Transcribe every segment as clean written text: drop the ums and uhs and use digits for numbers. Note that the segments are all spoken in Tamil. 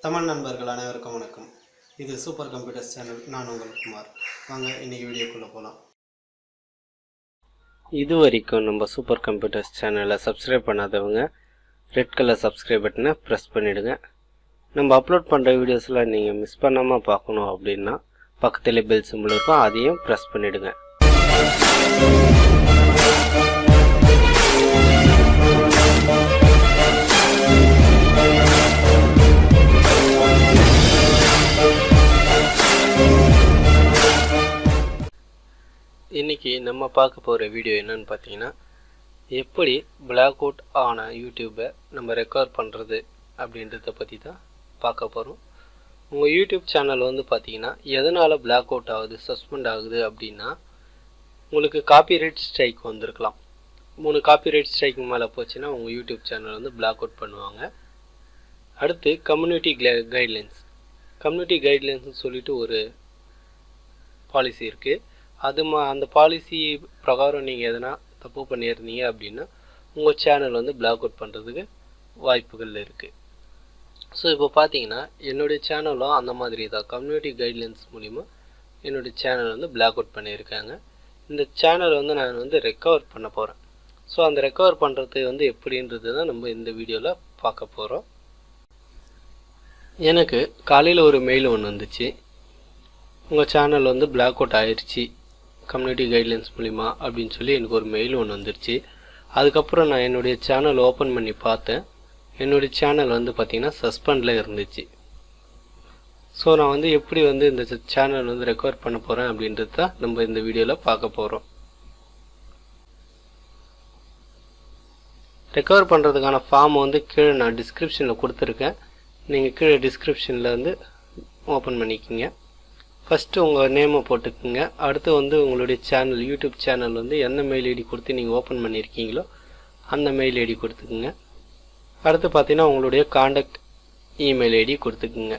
தமிழ் நண்பர்கள் அனைவருக்கும் வணக்கம். இது சூப்பர் கம்ப்யூட்டர்ஸ் சேனல். நான் உங்கள் குமார். வாங்க இன்னைக்கு வீடியோக்குள்ளே போகலாம். இது வரைக்கும் நம்ம சூப்பர் கம்ப்யூட்டர்ஸ் சேனலை சப்ஸ்கிரைப் பண்ணாதவங்க ரெட் கலர் சப்ஸ்கிரைப் பட்டனை ப்ரெஸ் பண்ணிவிடுங்க. நம்ம அப்லோட் பண்ணுற வீடியோஸ்லாம் நீங்கள் மிஸ் பண்ணாமல் பார்க்கணும் அப்படின்னா பக்கத்தில் பெல் சிம்பிள் இருக்கும், அதையும் ப்ரெஸ் பண்ணிவிடுங்க. இன்றைக்கி நம்ம பார்க்க போகிற வீடியோ என்னன்னு பார்த்தீங்கன்னா, எப்படி பிளாக் அவுட் ஆன யூடியூப்பை நம்ம ரெக்கார்ட் பண்ணுறது அப்படின்றத பற்றி தான் பார்க்க போகிறோம். உங்கள் யூடியூப் சேனல் வந்து பார்த்தீங்கன்னா எதனால் பிளாக் அவுட் ஆகுது, சஸ்பெண்ட் ஆகுது அப்படின்னா, உங்களுக்கு காப்பிரைட் ஸ்ட்ரைக் வந்திருக்கலாம். 3 காப்பிரைட் ஸ்ட்ரைக்கு மேலே போச்சுன்னா உங்கள் யூடியூப் சேனல் வந்து பிளாக் அவுட் பண்ணுவாங்க. அடுத்து கம்யூனிட்டி கைட்லைன்ஸ். கம்யூனிட்டி கைட்லைன்ஸ்னு சொல்லிட்டு ஒரு பாலிசி இருக்குது. அந்த பாலிசி பிரகாரம் நீங்கள் எதனா தப்பு பண்ணியிருந்தீங்க அப்படின்னா உங்கள் சேனல் வந்து பிளாக் அவுட் பண்ணுறதுக்கு வாய்ப்புகள் இருக்குது. ஸோ இப்போ பார்த்தீங்கன்னா என்னுடைய சேனலும் அந்த மாதிரி தான் கம்யூனிட்டி கைட்லைன்ஸ் மூலிமா என்னுடைய சேனல் வந்து பிளாக் அவுட் பண்ணியிருக்காங்க. இந்த சேனல் வந்து நான் வந்து ரெக்கவர் பண்ண போகிறேன். ஸோ அந்த ரெக்கவர் பண்ணுறது வந்து எப்படின்றது தான் நம்ம இந்த வீடியோவில் பார்க்க போகிறோம். எனக்கு காலையில் ஒரு மெயில் ஒன்று வந்துச்சு, உங்கள் சேனல் வந்து பிளாக் அவுட் ஆயிடுச்சு கம்யூனிட்டி கைட்லைன்ஸ் மூலிமா அப்படின்னு சொல்லி எனக்கு ஒரு மெயில் ஒன்று வந்துருச்சு. அதுக்கப்புறம் நான் என்னுடைய சேனல் ஓப்பன் பண்ணி பார்த்தேன். என்னுடைய சேனல் வந்து பார்த்திங்கன்னா சஸ்பெண்டில் இருந்துச்சு. ஸோ நான் வந்து எப்படி வந்து இந்த சேனல் வந்து ரெக்கவர் பண்ண போகிறேன் அப்படின்றது தான் நம்ம இந்த வீடியோவில் பார்க்க போகிறோம். ரெக்கவர் பண்ணுறதுக்கான ஃபார்ம் வந்து கீழே நான் டிஸ்கிரிப்ஷனில் கொடுத்துருக்கேன். நீங்கள் கீழே டிஸ்கிரிப்ஷனில் வந்து ஓப்பன் பண்ணிக்கிங்க. ஃபஸ்ட்டு உங்கள் நேமை போட்டுக்குங்க. அடுத்து வந்து உங்களுடைய சேனல், யூடியூப் சேனல் வந்து எந்த மெயில் ஐடி கொடுத்து நீங்கள் ஓப்பன் பண்ணியிருக்கீங்களோ அந்த மெயில் ஐடி கொடுத்துக்குங்க. அடுத்து பார்த்தீங்கன்னா உங்களுடைய காண்டாக்ட் இமெயில் ஐடி கொடுத்துக்குங்க.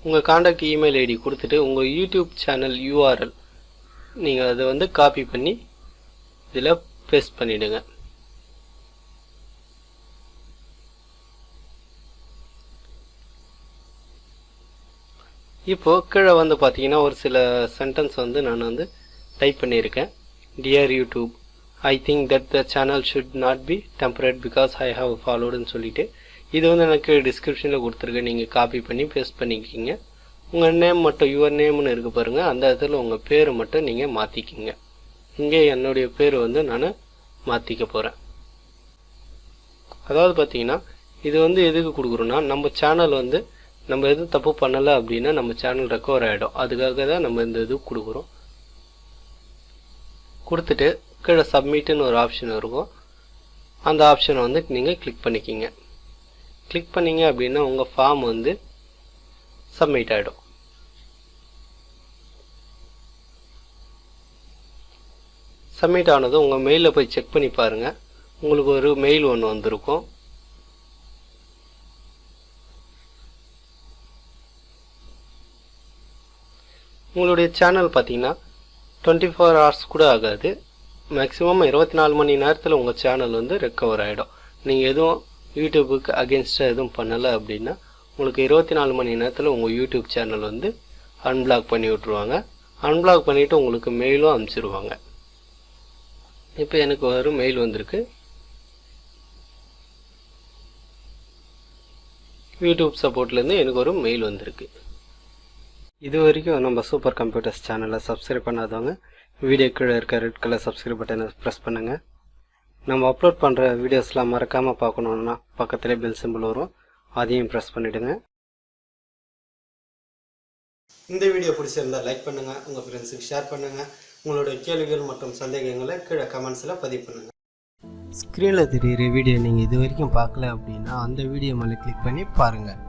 உங்கள் காண்டாக்ட் இமெயில் ஐடி கொடுத்துட்டு உங்கள் யூடியூப் சேனல் URL நீங்கள் அதை வந்து காப்பி பண்ணி இதில் பேஸ்ட் பண்ணிவிடுங்க. இப்போது கீழே வந்து பார்த்தீங்கன்னா ஒரு சில சென்டென்ஸ் வந்து நான் வந்து டைப் பண்ணியிருக்கேன். Dear YouTube, I think that the channel should not be temperate because I have ஃபாலோடுன்னு சொல்லிவிட்டு இது வந்து எனக்கு டிஸ்கிரிப்ஷனில் கொடுத்துருக்கேன். நீங்கள் காப்பி பண்ணி பேஸ்ட் பண்ணிக்கிங்க. உங்கள் நேம் மட்டும் யுவர் நேம்னு இருக்குது பாருங்கள், அந்த இடத்துல உங்கள் பேரை மட்டும் நீங்கள் மாற்றிக்கிங்க. இங்கே என்னுடைய பேர் வந்து நான் மாற்றிக்க போகிறேன். அதாவது பார்த்தீங்கன்னா இது வந்து எதுக்கு கொடுக்குறோன்னா, நம்ம சேனல் வந்து நம்ம எதுவும் தப்பு பண்ணலை அப்படின்னா நம்ம சேனல் ரெக்கவர் ஆகிடும். அதுக்காக தான் நம்ம இந்த இது கொடுக்குறோம். கொடுத்துட்டு கீழே சப்மிட்டுன்னு ஒரு ஆப்ஷன் இருக்கும். அந்த ஆப்ஷனை வந்து நீங்கள் கிளிக் பண்ணிக்கிங்க. கிளிக் பண்ணிங்க அப்படின்னா உங்கள் ஃபார்ம் வந்து சப்மிட் ஆகிடும். சப்மிட் ஆனதும் உங்கள் மெயிலில் போய் செக் பண்ணி பாருங்கள். உங்களுக்கு ஒரு மெயில் ஒன்று வந்திருக்கும். உங்களுடைய சேனல் பார்த்தீங்கன்னா 24 hours கூட ஆகாது, மேக்ஸிமம் 24 மணி நேரத்தில் உங்கள் சேனல் வந்து ரெக்கவர் ஆகிடும். நீங்கள் எதுவும் யூடியூபுக்கு அகென்ஸ்டாக எதுவும் பண்ணலை அப்படின்னா உங்களுக்கு 24 மணி நேரத்தில் உங்கள் யூடியூப் சேனல் வந்து அன்பிளாக் பண்ணி விட்ருவாங்க. அன்பிளாக் பண்ணிவிட்டு உங்களுக்கு மெயிலும் அனுப்பிச்சிடுவாங்க. இப்போ எனக்கு ஒரு மெயில் வந்திருக்கு. யூடியூப் சப்போர்ட்லேருந்து எனக்கு ஒரு மெயில் வந்திருக்கு. இது வரைக்கும் நம்ம சூப்பர் கம்ப்யூட்டர்ஸ் சேனலை சப்ஸ்கிரைப் பண்ணாதவங்க வீடியோ கீழே இருக்க ரெட் கலர் சப்ஸ்கிரைப் பட்டனை ப்ரெஸ் பண்ணுங்கள். நம்ம அப்லோட் பண்ணுற வீடியோஸ்லாம் மறக்காமல் பார்க்கணுன்னா பக்கத்திலே பெல் சிம்பிள் வரும், அதையும் ப்ரெஸ் பண்ணிவிடுங்க. இந்த வீடியோ பிடிச்சிருந்தால் லைக் பண்ணுங்கள், உங்கள் ஃப்ரெண்ட்ஸுக்கு ஷேர் பண்ணுங்கள். உங்களுடைய கேள்விகள் மற்றும் சந்தேகங்களை கீழே கமெண்ட்ஸில் பதிவு பண்ணுங்கள். ஸ்க்ரீனில் தெரிகிற வீடியோ நீங்கள் இது வரைக்கும் பார்க்கல அப்படின்னா அந்த வீடியோ மேலே கிளிக் பண்ணி பாருங்கள்.